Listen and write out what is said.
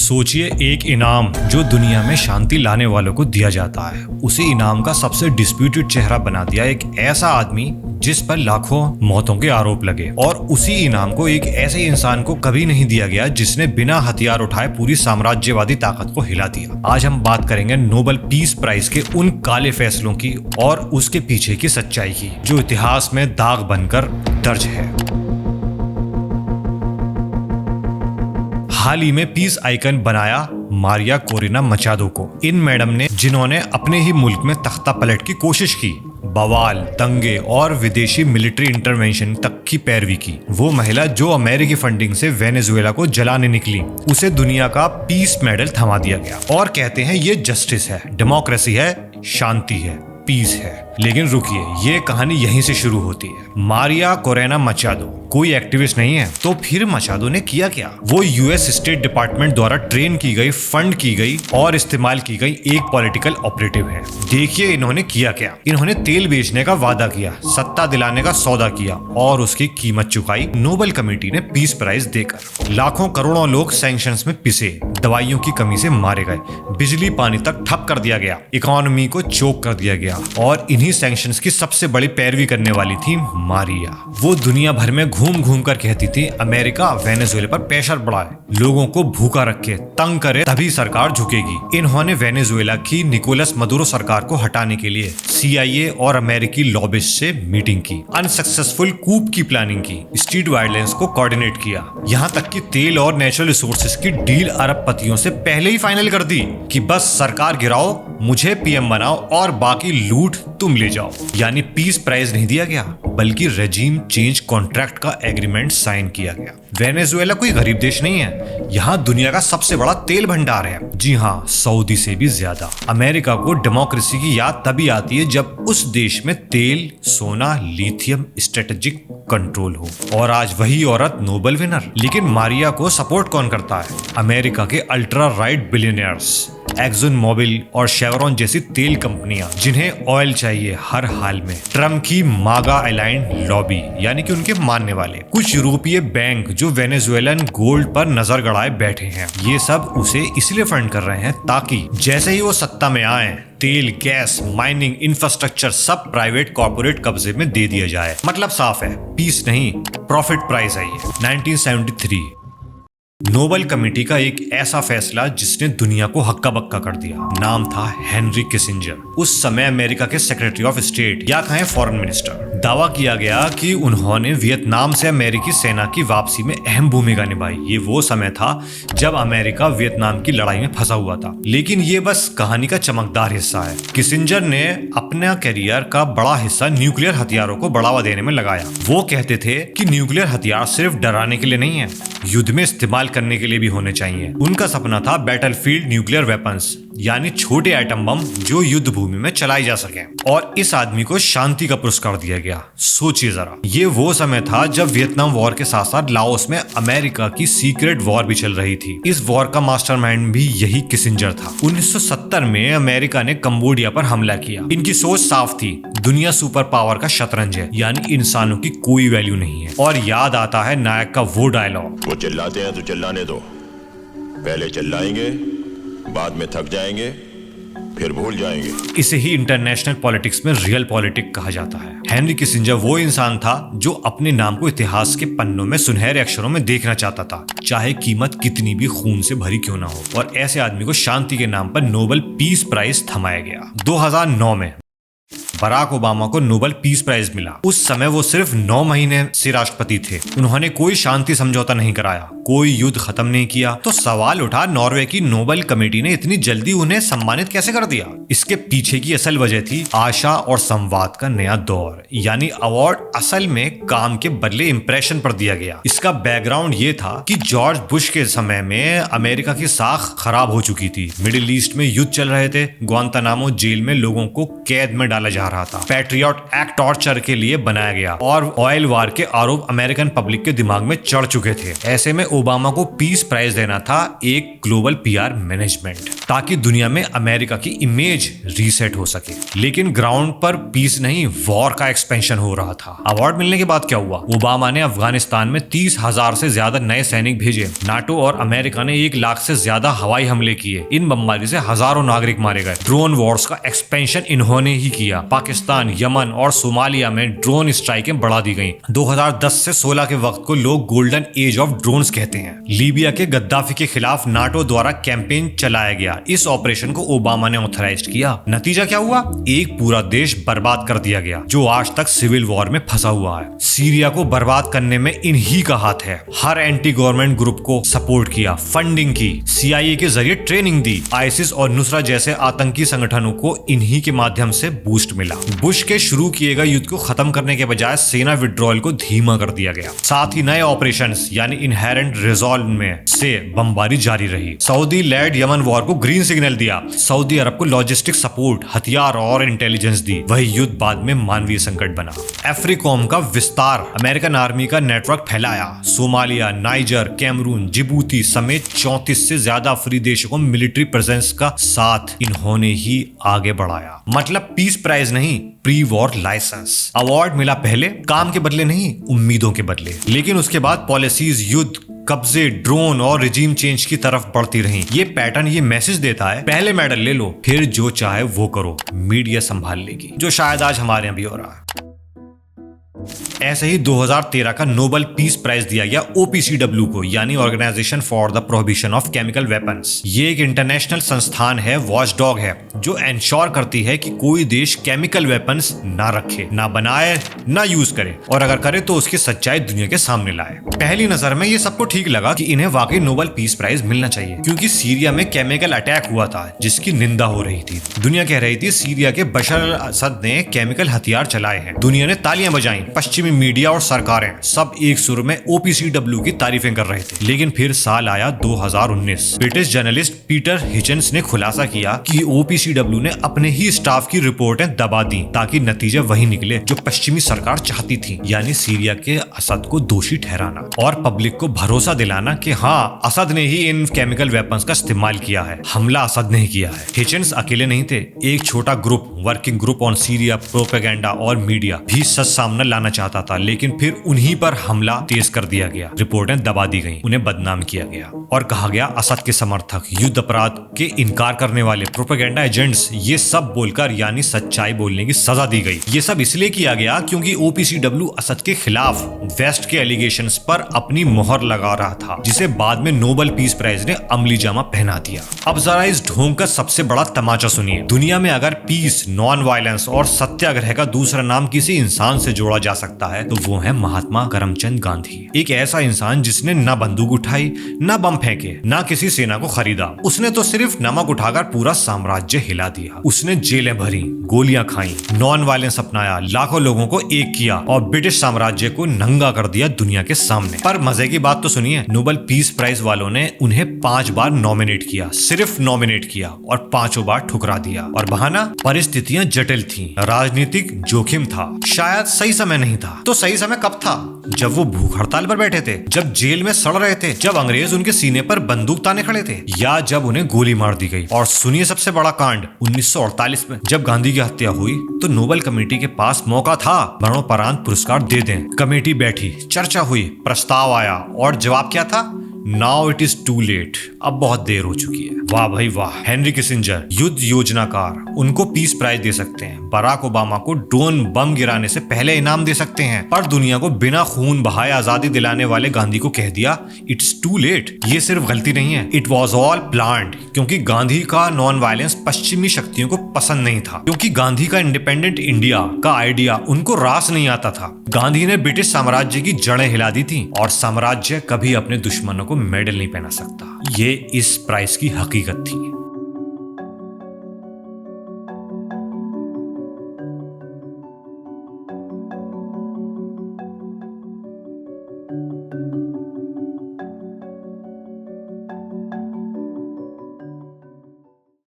सोचिए, एक इनाम जो दुनिया में शांति लाने वालों को दिया जाता है, उसी इनाम का सबसे डिस्प्यूटेड चेहरा बना दिया एक ऐसा आदमी जिस पर लाखों मौतों के आरोप लगे। और उसी इनाम को एक ऐसे इंसान को कभी नहीं दिया गया जिसने बिना हथियार उठाए पूरी साम्राज्यवादी ताकत को हिला दिया। आज हम बात करेंगे नोबेल पीस प्राइज के उन काले फैसलों की और उसके पीछे की सच्चाई की जो इतिहास में दाग बनकर दर्ज है। हाल ही में पीस आइकन बनाया मारिया कोरेना मचाडो को। इन मैडम ने, जिन्होंने अपने ही मुल्क में तख्ता पलट की कोशिश की, बवाल, दंगे और विदेशी मिलिट्री इंटरवेंशन तक की पैरवी की, वो महिला जो अमेरिकी फंडिंग से वेनेजुएला को जलाने निकली, उसे दुनिया का पीस मेडल थमा दिया गया और कहते हैं ये जस्टिस है, डेमोक्रेसी है, शांति है, पीस है। लेकिन रुकिए, ये कहानी यहीं से शुरू होती है। मारिया कोरेना मचाडो कोई एक्टिविस्ट नहीं है, तो फिर मचाडो ने किया क्या? वो यूएस स्टेट डिपार्टमेंट द्वारा ट्रेन की गई, फंड की गई और इस्तेमाल की गई एक पॉलिटिकल ऑपरेटिव है। देखिए इन्होंने किया क्या। इन्होंने तेल बेचने का वादा किया, सत्ता दिलाने का सौदा किया और उसकी कीमत चुकाई नोबेल कमेटी ने पीस प्राइज देकर। लाखों करोड़ों लोग सैंक्शंस में पिसे, दवाइयों की कमी से मारे गए, बिजली पानी तक ठप कर दिया गया, इकोनॉमी को चोक कर दिया गया और इन्हीं सैंक्शंस की सबसे बड़ी पैरवी करने वाली थी मारिया। वो दुनिया भर में घूम घूम कर कहती थी अमेरिका वेनेजुएला पर प्रेशर बढ़ाए, लोगों को भूखा रखे, तंग करे, तभी सरकार झुकेगी। इन्होंने वेनेजुएला की निकोलस मदुरो सरकार को हटाने के लिए CIA और अमेरिकी लॉबिस्ट से मीटिंग की, अनसक्सेसफुल कूप की प्लानिंग की, स्ट्रीट वायलेंस को कोऑर्डिनेट किया, यहाँ तक कि तेल और नेचुरल रिसोर्सेज की डील अरबपतियों से पहले ही फाइनल कर दी कि बस सरकार गिराओ, मुझे PM बनाओ और बाकी लूट तुम ले जाओ। यानी पीस प्राइज नहीं दिया गया, बल्कि रेजिम चेंज कॉन्ट्रैक्ट का एग्रीमेंट साइन किया गया। वेनेजुएला कोई गरीब देश नहीं है, यहाँ दुनिया का सबसे बड़ा तेल भंडार है। जी हाँ, सऊदी से भी ज्यादा। अमेरिका को डेमोक्रेसी की याद तभी आती है जब उस देश में तेल, सोना, लिथियम स्ट्रेटेजिक कंट्रोल हो। और आज वही औरत नोबेल विनर। लेकिन मारिया को सपोर्ट कौन करता है? अमेरिका के ultra right billionaires, Exxon Mobil और शेवरॉन जैसी तेल कंपनियां, जिन्हें ऑयल चाहिए हर हाल में। ट्रम्प की मागा अलाइंड लॉबी, यानी कि उनके मानने वाले। कुछ यूरोपीय बैंक जो वेनेजुएलन गोल्ड पर नजर गड़ाए बैठे हैं। ये सब उसे इसलिए फंड कर रहे हैं ताकि जैसे ही वो सत्ता में आए, तेल, गैस, माइनिंग, इंफ्रास्ट्रक्चर सब प्राइवेट कॉर्पोरेट कब्जे में दे दिया जाए। मतलब साफ है, पीस नहीं, प्रॉफिट प्राइस है ये। 1973 नोबेल कमेटी का एक ऐसा फैसला जिसने दुनिया को हक्का बक्का कर दिया। नाम था हेनरी किसिंजर। उस समय अमेरिका के सेक्रेटरी ऑफ स्टेट या कहें फॉरेन मिनिस्टर। दावा किया गया कि उन्होंने वियतनाम से अमेरिकी सेना की वापसी में अहम भूमिका निभाई। ये वो समय था जब अमेरिका वियतनाम की लड़ाई में फंसा हुआ था। लेकिन ये बस कहानी का चमकदार हिस्सा है। किसिंजर ने अपना करियर का बड़ा हिस्सा न्यूक्लियर हथियारों को बढ़ावा देने में लगाया। वो कहते थे कि न्यूक्लियर हथियार सिर्फ डराने के लिए नहीं है, युद्ध में इस्तेमाल करने के लिए भी होने चाहिए। उनका सपना था बैटलफील्ड न्यूक्लियर वेपन्स, यानी छोटे एटम बम जो युद्ध भूमि में चलाई जा सके। और इस आदमी को शांति का पुरस्कार दिया गया। सोचिए जरा, ये वो समय था जब वियतनाम वॉर के साथ साथ लाओस में अमेरिका की सीक्रेट वॉर भी चल रही थी। इस वॉर का मास्टरमाइंड भी यही किसिंजर था। 1970 में अमेरिका ने कंबोडिया पर हमला किया। इनकी सोच साफ थी, दुनिया सुपर पावर का शतरंज है, यानी इंसानों की कोई वैल्यू नहीं है। और याद आता है नायक का वो डायलॉग, वो चिल्लाते हैं तो चिल्लाने दो, पहले चिल्लाएंगे, बाद में थक जाएंगे, फिर भूल जाएंगे। इसे ही इंटरनेशनल पॉलिटिक्स में रियल पॉलिटिक्स कहा जाता है। हेनरी किसिंजर वो इंसान था जो अपने नाम को इतिहास के पन्नों में सुनहरे अक्षरों में देखना चाहता था, चाहे कीमत कितनी भी खून से भरी क्यों ना हो। और ऐसे आदमी को शांति के नाम पर नोबेल पीस प्राइज थमाया गया। 2009 में बराक ओबामा को नोबेल पीस प्राइज मिला। उस समय वो सिर्फ 9 महीने से राष्ट्रपति थे। उन्होंने कोई शांति समझौता नहीं कराया, कोई युद्ध खत्म नहीं किया। तो सवाल उठा, नॉर्वे की नोबेल कमेटी ने इतनी जल्दी उन्हें सम्मानित कैसे कर दिया? इसके पीछे की असल वजह थी आशा और संवाद का नया दौर, यानी अवार्ड असल में काम के बदले इंप्रेशन पर दिया गया। इसका बैकग्राउंड ये था कि जॉर्ज बुश के समय में अमेरिका की साख खराब हो चुकी थी। मिडिल ईस्ट में युद्ध चल रहे थे, ग्वांतानामो जेल में लोगों को कैद में डाला जा जा रहा था। पैट्रियट एक्ट टॉर्चर के लिए बनाया गया और ऑयल वार के आरोप अमेरिकन पब्लिक के दिमाग में चढ़ चुके थे। ऐसे में ओबामा को पीस प्राइज देना था एक ग्लोबल पीआर मैनेजमेंट, ताकि दुनिया में अमेरिका की इमेज रीसेट हो सके। लेकिन ग्राउंड पर पीस नहीं, वॉर का एक्सपेंशन हो रहा था। अवार्ड मिलने के बाद क्या हुआ? ओबामा ने अफगानिस्तान में 30,000 से ज्यादा नए सैनिक भेजे। नाटो और अमेरिका ने 1 लाख से ज्यादा हवाई हमले किए। इन बमबारी से हजारों नागरिक मारे गए। ड्रोन वॉर्स का एक्सपेंशन इन्होंने ही किया। पाकिस्तान, यमन और सोमालिया में ड्रोन स्ट्राइकें बढ़ा दी गईं। 2010 से 16 के वक्त को लोग गोल्डन एज ऑफ ड्रोन्स कहते हैं। लीबिया के गद्दाफी के खिलाफ नाटो द्वारा कैंपेन चलाया गया। इस ऑपरेशन को ओबामा ने ऑथराइज किया। नतीजा क्या हुआ? एक पूरा देश बर्बाद कर दिया गया जो आज तक सिविल वॉर में फंसा हुआ है। सीरिया को बर्बाद करने में इन्हीं का हाथ है। हर एंटी गवर्नमेंट ग्रुप को सपोर्ट किया, फंडिंग की, CIA के जरिए ट्रेनिंग दी। आईसिस और नुसरा जैसे आतंकी संगठनों को इन्हीं के माध्यम से बूस्ट मिला। बुश के शुरू किए गए युद्ध को खत्म करने के बजाय सेना विड्रॉल को धीमा कर दिया गया। साथ ही नए ऑपरेशंस यानी इनहेरेंट रिजॉल्व में से बमबारी जारी रही। सऊदी लेड यमन वॉर को ग्रीन सिग्नल दिया। सऊदी अरब को लॉजिस्टिक सपोर्ट, हथियार और इंटेलिजेंस दी। वही युद्ध बाद में मानवीय संकट बना। अफ्रीकॉम का विस्तार, अमेरिकन आर्मी का नेटवर्क फैलाया। सोमालिया, नाइजर, कैमरून, जिबूती समेत 34 से ज्यादा अफ्रीकी देशों को मिलिट्री प्रेजेंस का साथ इन्होंने ही आगे बढ़ाया। मतलब पीस प्राइज नहीं, प्री वॉर लाइसेंस। अवार्ड मिला पहले काम के बदले नहीं, उम्मीदों के बदले। लेकिन उसके बाद पॉलिसीज युद्ध, कब्जे, ड्रोन और रिजीम चेंज की तरफ बढ़ती रही। ये पैटर्न ये मैसेज देता है, पहले मेडल ले लो, फिर जो चाहे वो करो, मीडिया संभाल लेगी। जो शायद आज हमारे यहाँ भी हो रहा है। ऐसे ही 2013 का नोबेल पीस प्राइज दिया गया OPCW को, यानी organisation for the prohibition of chemical weapons. ये एक इंटरनेशनल संस्थान है, वॉचडॉग है, जो एंश्योर करती है कि कोई देश केमिकल वेपन्स ना रखे, ना बनाए, ना यूज करे, और अगर करे तो उसकी सच्चाई दुनिया के सामने लाए। पहली नजर में ये सबको ठीक लगा कि इन्हें वाकई नोबेल पीस प्राइज मिलना चाहिए, क्योंकि सीरिया में केमिकल अटैक हुआ था जिसकी निंदा हो रही थी। दुनिया कह रही थी सीरिया के बशर अल असद ने केमिकल हथियार चलाए हैं। दुनिया ने तालियां बजाई। पश्चिमी मीडिया और सरकारें सब एक सुर में OPCW की तारीफें कर रहे थे। लेकिन फिर साल आया 2019। ब्रिटिश जर्नलिस्ट पीटर हिचन्स ने खुलासा किया कि OPCW ने अपने ही स्टाफ की रिपोर्टें दबा दी ताकि नतीजे वही निकले जो पश्चिमी सरकार चाहती थी, यानी सीरिया के असद को दोषी ठहराना और पब्लिक को भरोसा दिलाना कि हाँ, असद ने ही इन केमिकल वेपन्स का इस्तेमाल किया है, हमला असद ने ही किया है। हिचन्स अकेले नहीं थे। एक छोटा group, working group on Syria propaganda और मीडिया भी सच सामने लाना चाहता था, लेकिन फिर उन्हीं पर हमला तेज कर दिया गया। रिपोर्टें दबा दी गईं, उन्हें बदनाम किया गया और कहा गया असद के समर्थक, युद्ध अपराध के इनकार करने वाले, प्रोपेगेंडा एजेंट्स, ये सब बोलकर यानी सच्चाई बोलने की सजा दी गई। ये सब इसलिए किया गया क्योंकि OPCW असद के खिलाफ वेस्ट के एलिगेशंस पर अपनी मोहर लगा रहा था, जिसे बाद में नोबेल पीस प्राइज ने अमली जामा पहना दिया। अब जरा इस ढोंग का सबसे बड़ा तमाचा सुनिए। दुनिया में अगर पीस, नॉन वायलेंस और सत्याग्रह का दूसरा नाम किसी इंसान से जोड़ा जा सकता है तो वो है महात्मा करमचंद गांधी। एक ऐसा इंसान जिसने ना बंदूक उठाई, ना बम फेंके, ना किसी सेना को खरीदा। उसने तो सिर्फ नमक उठाकर पूरा साम्राज्य हिला दिया। उसने जेलें भरी, गोलियां खाई, नॉन वायलेंस अपनाया, लाखों लोगों को एक किया और ब्रिटिश साम्राज्य को नंगा कर दिया दुनिया के सामने। पर मजे की बात तो सुनिए, नोबेल पीस प्राइज वालों ने उन्हें 5 बार नॉमिनेट किया, सिर्फ नॉमिनेट किया, और 5 बार ठुकरा दिया। और बहाना, परिस्थितियां जटिल थीं, राजनीतिक जोखिम था, शायद सही समय नहीं था। तो सही समय कब था? जब वो भूख हड़ताल पर बैठे थे, जब जेल में सड़ रहे थे, जब अंग्रेज उनके सीने पर बंदूक ताने खड़े थे, या जब उन्हें गोली मार दी गई। और सुनिए सबसे बड़ा कांड, 1948 में जब गांधी की हत्या हुई तो नोबेल कमेटी के पास मौका था मरणोपरांत पुरस्कार दे दें। कमेटी बैठी, चर्चा हुई, प्रस्ताव आया और जवाब क्या था? Now it is too late, अब बहुत देर हो चुकी है। वाह भाई वाह। हेनरी किसिंजर, युद्ध योजनाकार, उनको पीस प्राइज दे सकते हैं। बराक ओबामा को ड्रोन बम गिराने से पहले इनाम दे सकते हैं। पर दुनिया को बिना खून बहाए आजादी दिलाने वाले गांधी को कह दिया इट्स टू लेट। ये सिर्फ गलती नहीं है, इट वॉज ऑल प्लान्ड, क्योंकि गांधी का नॉन वायलेंस पश्चिमी शक्तियों को पसंद नहीं था, क्योंकि गांधी का इंडिपेंडेंट इंडिया का आइडिया उनको रास नहीं आता था। गांधी ने ब्रिटिश साम्राज्य की जड़ें हिला दी थी और साम्राज्य कभी अपने दुश्मनों को मेडल नहीं पहना सकता। ये इस प्राइस की हकीकत थी।